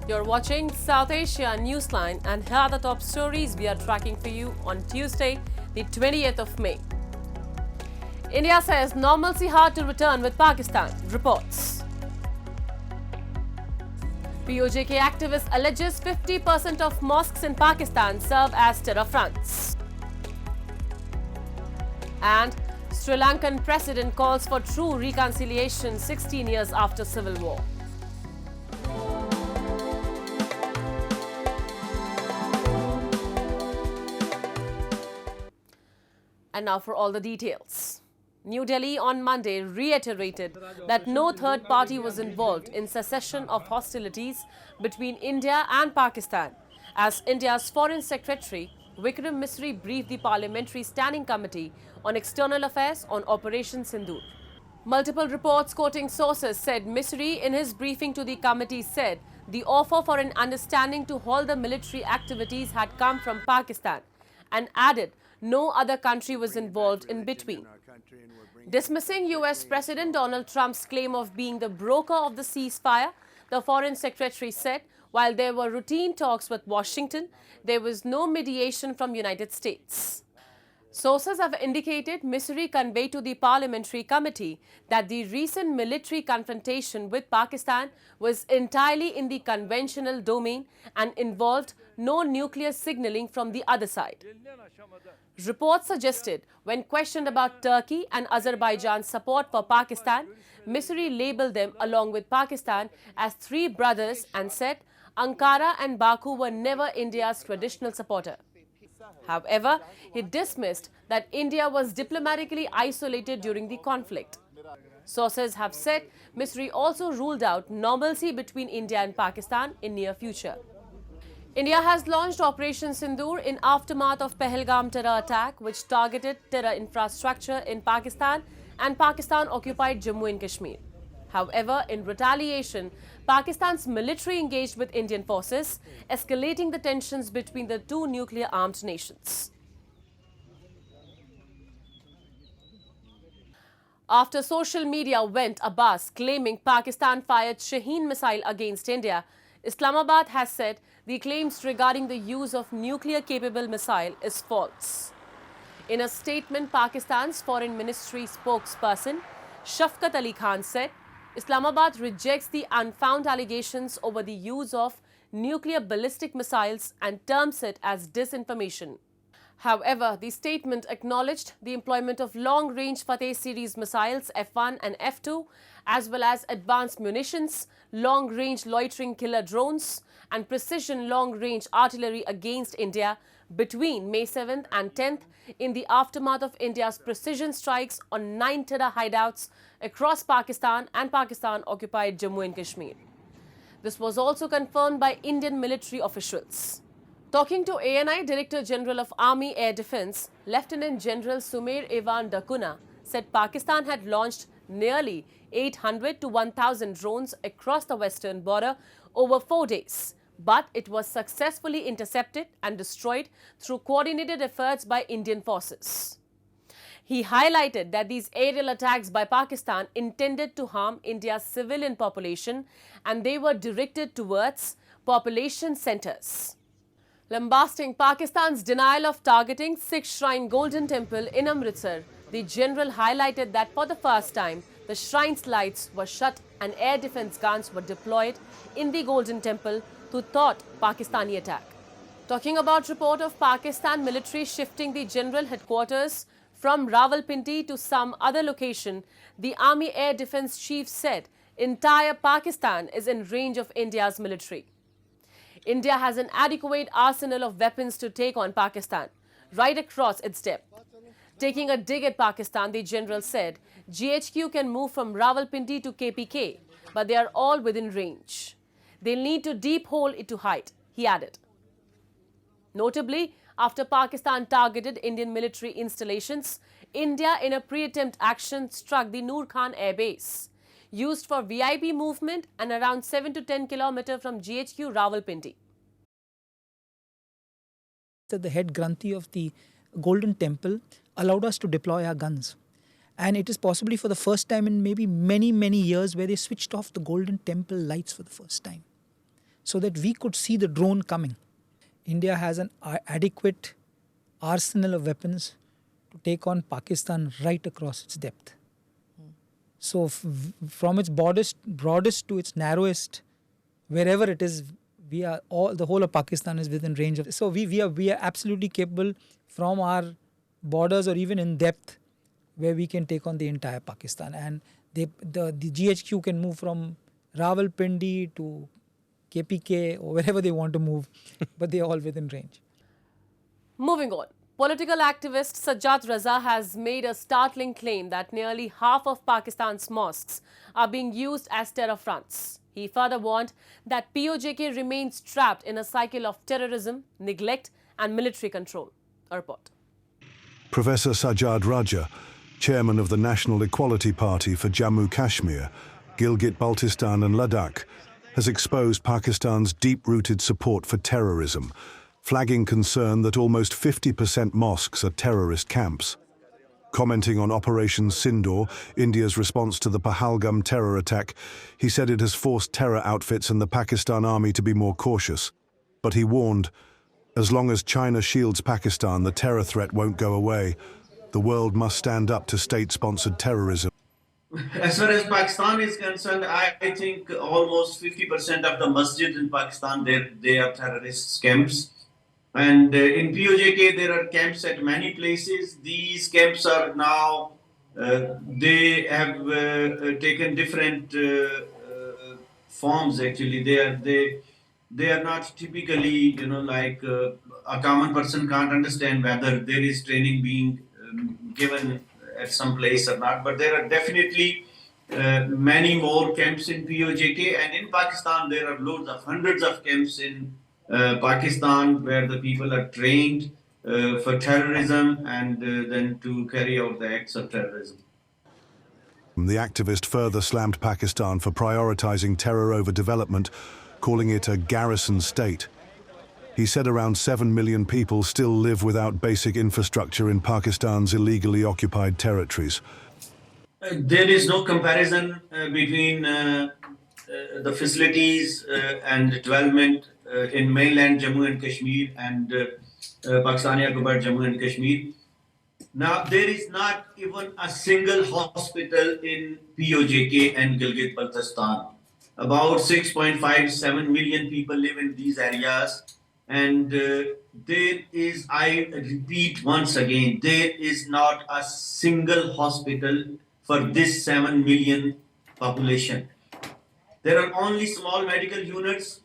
You're watching South Asia Newsline, and here are the top stories we are tracking for you on Tuesday, the 20th of May. India says normalcy hard to return with Pakistan, reports. PoJK activist alleges 50% of mosques in Pakistan serve as terror fronts. And Sri Lankan president calls for true reconciliation 16 years after civil war. And now for all the details. New Delhi on Monday reiterated that no third party was involved in cessation of hostilities between India and Pakistan, as India's Foreign Secretary Vikram Misri briefed the Parliamentary Standing Committee on External Affairs on Operation Sindoor. Multiple reports quoting sources said Misri in his briefing to the committee said the offer for an understanding to halt the military activities had come from Pakistan and added no other country was involved in between. Dismissing US President Donald Trump's claim of being the broker of the ceasefire, the Foreign Secretary said while there were routine talks with Washington, there was no mediation from United States. Sources have indicated Misri conveyed to the Parliamentary Committee that the recent military confrontation with Pakistan was entirely in the conventional domain and involved no nuclear signaling from the other side. Reports suggested when questioned about Turkey and Azerbaijan's support for Pakistan, Misri labeled them along with Pakistan as three brothers and said Ankara and Baku were never India's traditional supporter. However, he dismissed that India was diplomatically isolated during the conflict. Sources have said Misri also ruled out normalcy between India and Pakistan in near future. India has launched Operation Sindoor in aftermath of Pahalgam terror attack, which targeted terror infrastructure in Pakistan and Pakistan-occupied Jammu and Kashmir. However, in retaliation, Pakistan's military engaged with Indian forces, escalating the tensions between the two nuclear-armed nations. After social media went abuzz claiming Pakistan fired Shaheen missile against India, Islamabad has said the claims regarding the use of nuclear-capable missile is false. In a statement, Pakistan's Foreign Ministry spokesperson Shafqat Ali Khan said, Islamabad rejects the unfounded allegations over the use of nuclear ballistic missiles and terms it as disinformation. However, the statement acknowledged the employment of long-range Fateh series missiles F-1 and F-2, as well as advanced munitions, long-range loitering killer drones, and precision long-range artillery against India between May 7th and 10th in the aftermath of India's precision strikes on 9 terror hideouts across Pakistan and Pakistan-occupied Jammu and Kashmir. This was also confirmed by Indian military officials. Talking to ANI Director General of Army Air Defence, Lieutenant General Sumer Evan Dakuna said Pakistan had launched nearly 800 to 1,000 drones across the western border over 4 days, but it was successfully intercepted and destroyed through coordinated efforts by Indian forces. He highlighted that these aerial attacks by Pakistan intended to harm India's civilian population and they were directed towards population centres. Lambasting Pakistan's denial of targeting Sikh Shrine Golden Temple in Amritsar, the general highlighted that for the first time, the shrine's lights were shut and air defence guns were deployed in the Golden Temple to thwart Pakistani attack. Talking about report of Pakistan military shifting the general headquarters from Rawalpindi to some other location, the Army Air Defence Chief said entire Pakistan is in range of India's military. India has an adequate arsenal of weapons to take on Pakistan, right across its depth. Taking a dig at Pakistan, the general said, GHQ can move from Rawalpindi to KPK, but they are all within range. They'll need to deep hole it to hide, he added. Notably, after Pakistan targeted Indian military installations, India in a pre-attempt action struck the Noor Khan Air Base, used for VIP movement and around 7 to 10 km from GHQ Rawalpindi. The head Granthi of the Golden Temple allowed us to deploy our guns. And it is possibly for the first time in maybe many years where they switched off the Golden Temple lights for the first time. so that we could see the drone coming. India has an adequate arsenal of weapons to take on Pakistan right across its depth. So from its broadest to its narrowest, wherever it is, the whole of Pakistan is within range of. So we are absolutely capable from our borders or even in depth, where we can take on the entire Pakistan. And the GHQ can move from Rawalpindi to KPK or wherever they want to move, but they are all within range. Moving on. Political activist Sajjad Raza has made a startling claim that nearly half of Pakistan's mosques are being used as terror fronts. He further warned that PoJK remains trapped in a cycle of terrorism, neglect and military control. A report. Professor Sajjad Raja, chairman of the National Equality Party for Jammu Kashmir, Gilgit-Baltistan and Ladakh, has exposed Pakistan's deep-rooted support for terrorism, flagging concern that almost 50% mosques are terrorist camps. Commenting on Operation Sindoor, India's response to the Pahalgam terror attack, he said it has forced terror outfits and the Pakistan army to be more cautious. But he warned, as long as China shields Pakistan, the terror threat won't go away. The world must stand up to state-sponsored terrorism. As far as Pakistan is concerned, I think almost 50% of the masjids in Pakistan, they are terrorist camps. And in PoJK, there are camps at many places. These camps are now, they have taken different forms actually. They are not typically, like a common person can't understand whether there is training being given at some place or not. But there are definitely many more camps in PoJK, and in Pakistan there are hundreds of camps in Pakistan where the people are trained for terrorism and then to carry out the acts of terrorism. The activist further slammed Pakistan for prioritizing terror over development, calling it a garrison state. He said around 7 million people still live without basic infrastructure in Pakistan's illegally occupied territories. There is no comparison between the facilities and development in mainland Jammu and Kashmir and Pakistani occupied Jammu and Kashmir. Now, there is not even a single hospital in PoJK and Gilgit-Baltistan. About 6.57 million people live in these areas. And there is, I repeat once again, there is not a single hospital for this 7 million population. There are only small medical units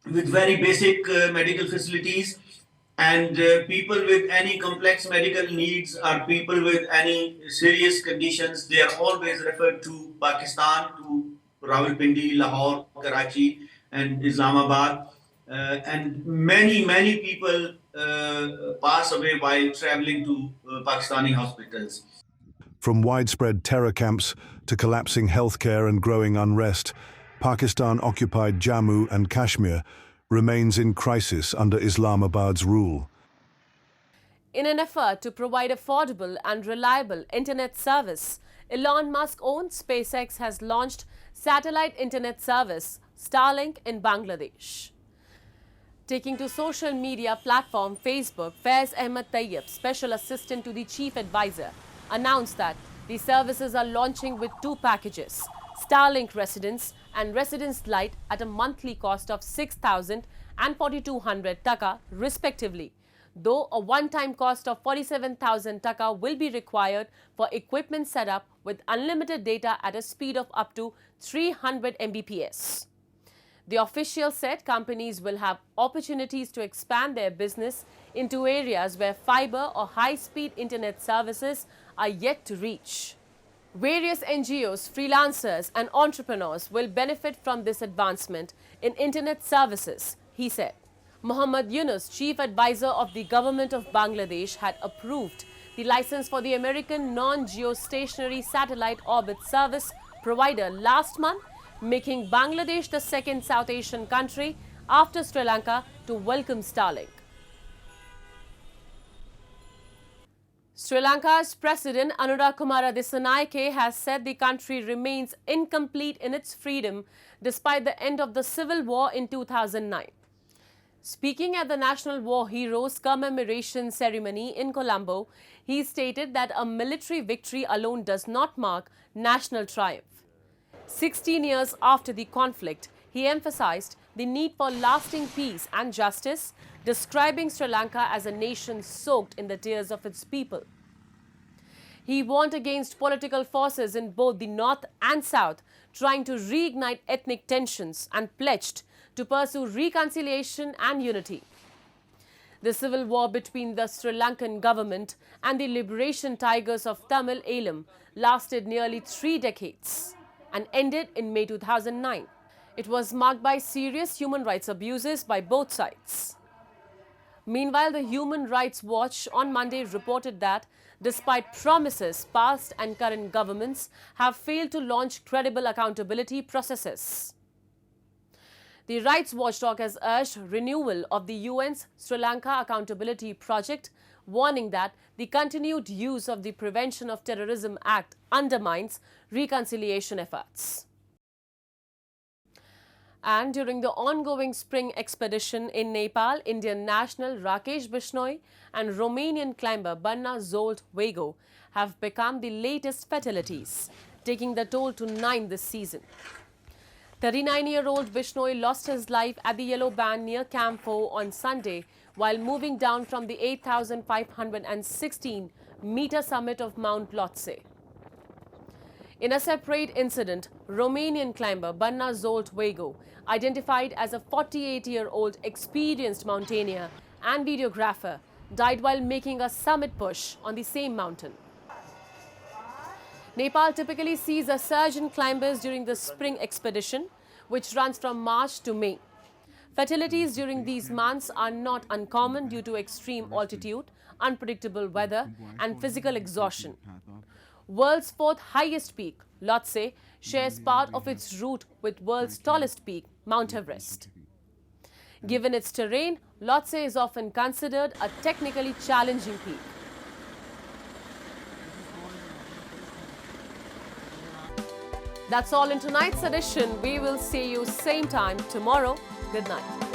with very basic medical facilities, and people with any complex medical needs or people with any serious conditions, they are always referred to Pakistan, to Rawalpindi, Lahore, Karachi and Islamabad. And many people pass away while traveling to Pakistani hospitals. From widespread terror camps to collapsing healthcare and growing unrest, Pakistan-occupied Jammu and Kashmir remains in crisis under Islamabad's rule. In an effort to provide affordable and reliable internet service, Elon Musk-owned SpaceX has launched satellite internet service Starlink in Bangladesh. Taking to social media platform Facebook, Faiz Ahmed Tayyib, special assistant to the chief advisor, announced that the services are launching with two packages, Starlink Residence and Residence Lite, at a monthly cost of 6,000 and 4,200 taka respectively, though a one-time cost of 47,000 taka will be required for equipment setup with unlimited data at a speed of up to 300 Mbps. The official said companies will have opportunities to expand their business into areas where fiber or high-speed internet services are yet to reach. Various NGOs, freelancers and entrepreneurs will benefit from this advancement in internet services, he said. Muhammad Yunus, chief advisor of the government of Bangladesh, had approved the license for the American non-geostationary satellite orbit service provider last month, making Bangladesh the second South Asian country after Sri Lanka to welcome Starlink. Sri Lanka's President Anura Kumara Dissanayake has said the country remains incomplete in its freedom despite the end of the civil war in 2009. Speaking at the National War Heroes Commemoration Ceremony in Colombo, he stated that a military victory alone does not mark national triumph. 16 years after the conflict, he emphasized the need for lasting peace and justice, describing Sri Lanka as a nation soaked in the tears of its people. He warned against political forces in both the north and south trying to reignite ethnic tensions and pledged to pursue reconciliation and unity. The civil war between the Sri Lankan government and the liberation tigers of Tamil Eelam lasted nearly 3 decades and ended in May 2009. It was marked by serious human rights abuses by both sides. Meanwhile, the Human Rights Watch on Monday reported that despite promises, past and current governments have failed to launch credible accountability processes. The rights watchdog has urged renewal of the UN's Sri Lanka Accountability Project, warning that the continued use of the Prevention of Terrorism Act undermines reconciliation efforts. And during the ongoing spring expedition in Nepal, Indian national Rakesh Bishnoi and Romanian climber Banna Zsolt Vego have become the latest fatalities, taking the toll to 9 this season. 39-year-old Bishnoi lost his life at the Yellow Band near Camp 4 on Sunday while moving down from the 8,516-meter summit of Mount Lhotse. In a separate incident, Romanian climber Banna Zsolt Vego, identified as a 48-year-old experienced mountaineer and videographer, died while making a summit push on the same mountain. Nepal typically sees a surge in climbers during the spring expedition, which runs from March to May. Fatalities during these months are not uncommon due to extreme altitude, unpredictable weather, and physical exhaustion. World's 4th highest peak, Lhotse, shares part of its route with world's tallest peak, Mount Everest. Given its terrain, Lhotse is often considered a technically challenging peak. That's all in tonight's edition. We will see you same time tomorrow. Good night.